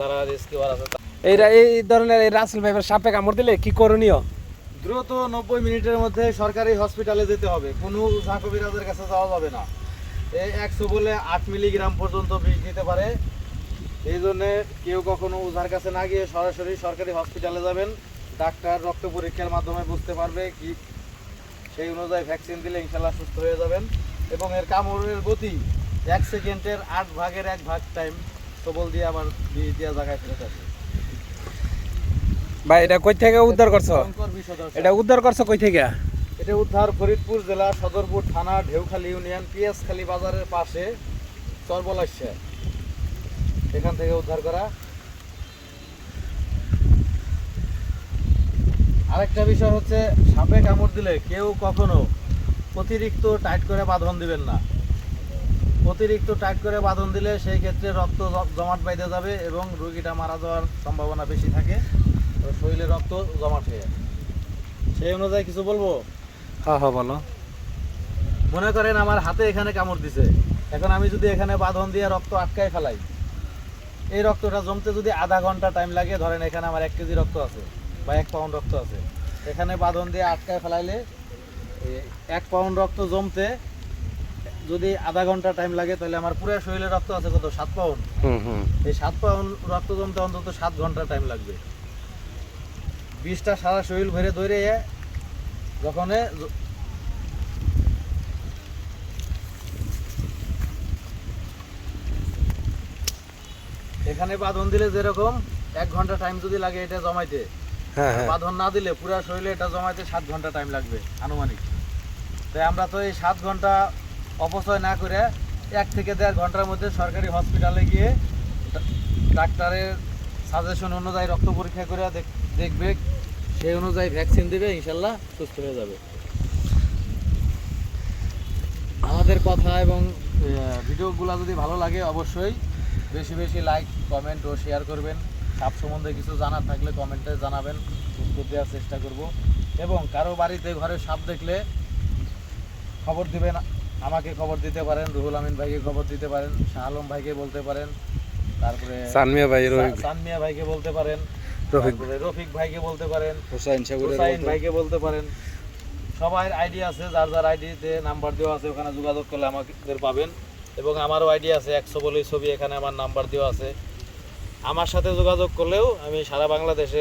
এই ধরনের এই রাসেল ভাইপার সাপে কামড় দিলে কি করণীয়? দ্রুত 90 মিনিটের মধ্যে সরকারি হসপিটালে যেতে হবে, কোনো কবিরাজের কাছে যাওয়া যাবে না। এই 100 বলে 8 মিলিগ্রাম পর্যন্ত বিষ দিতে পারে। এই জন্য কেউ কখনো ওঝার কাছে না গিয়ে সরাসরি সরকারি হসপিটালে যাবেন। ডাক্তার রক্ত পরীক্ষার মাধ্যমে বুঝতে পারবে কি, সেই অনুযায়ী ভ্যাকসিন দিলে ইনশাল্লাহ সুস্থ হয়ে যাবেন। এবং এর কামড়ের গতি 1 সেকেন্ডের 8 ভাগের 1 ভাগ টাইম সবল দিয়ে আবার বিষ দেওয়া জায়গায় ফেরত আসে। ভাই এটা কই থেকে উদ্ধার করছো? এটা উদ্ধার করছো কই থেকে? এটা উদ্ধার ফরিদপুর জেলা সদরপুর থানা ঢেউখালী ইউনিয়ন পিএসখালী বাজারের পাশে চরবলাইশা, এখান থেকে উদ্ধার করা। আরেকটা বিষয় হচ্ছে, সাপে কামড় দিলে কেউ কখনো অতিরিক্ত টাইট করে বাঁধন দিবেন না। অতিরিক্ত টাইট করে বাঁধন দিলে সেই ক্ষেত্রে রক্ত জমাট বাইতে যাবে এবং রোগীটা মারা যাওয়ার সম্ভাবনা বেশি থাকে, শরীরে রক্ত জমাট হয়ে। সেই অনুযায়ী কিছু বলবো? হ্যাঁ হ্যাঁ বলো। মনে করেন আমার হাতে এখানে কামড় দিছে, এখন আমি যদি এখানে বাঁধন দিয়ে রক্ত আটকায় ফেলাই, এই রক্তটা জমতে যদি আধা ঘন্টা টাইম লাগে, ধরেন এখানে আমার 1 কেজি রক্ত আছে বা 1 পাউন্ড রক্ত আছে, এখানে বাঁধন দিয়ে আটকায় ফেলাইলে 1 পাউন্ড রক্ত জমতে যদি আধা ঘন্টা টাইম লাগে, তাহলে আমার পুরো শরীরে রক্ত আছে কত? 7 পাউন্ড। এই 7 পাউন্ড রক্ত জমতে অন্তত 7 ঘন্টা টাইম লাগবে। বিষটা সারা শরীর ভরে ধরে যখন এখানে বাঁধন দিলে যেরকম 1 ঘন্টা টাইম যদি লাগে এটা জমাইতে, বাঁধন না দিলে পুরো শরীরে এটা জমাইতে 7 ঘন্টা টাইম লাগবে আনুমানিক। তাই আমরা তো এই 7 ঘন্টা অপচয় না করে 1 থেকে 1.5 ঘন্টার মধ্যে সরকারি হসপিটালে গিয়ে ডাক্তারের সাজেশন অনুযায়ী রক্ত পরীক্ষা করে দেখবে, সেই অনুযায়ী ভ্যাকসিন দেবে, ইনশাল্লাহ সুস্থ হয়ে যাবে। আমাদের কথা এবং ভিডিওগুলো যদি ভালো লাগে অবশ্যই বেশি বেশি লাইক, কমেন্ট ও শেয়ার করবেন। সাপ সম্বন্ধে কিছু জানার থাকলে কমেন্টে জানাবেন, উত্তর দেওয়ার চেষ্টা করব। এবং কারো বাড়িতে ঘরে সাপ দেখলে খবর দিবেন, আমাকে খবর দিতে পারেন, রুহুল আমিন ভাইকে খবর দিতে পারেন, শাহ আলম ভাইকে বলতে পারেন, তারপরে সানমিয়া ভাইকে বলতে পারেন, রফিক ভাইকে বলতে পারেন, হুসাইন ভাইকে বলতে পারেন। সবাই আইডি আছে, যার যার আইডিতে নাম্বার দেওয়া আছে, ওখানে যোগাযোগ করলে আমাদের পাবেন। এবং আমারও আইডি আছে 100 বলেই ছবি, এখানে আমার নাম্বার দেওয়া আছে। আমার সাথে যোগাযোগ করলেও আমি সারা বাংলাদেশে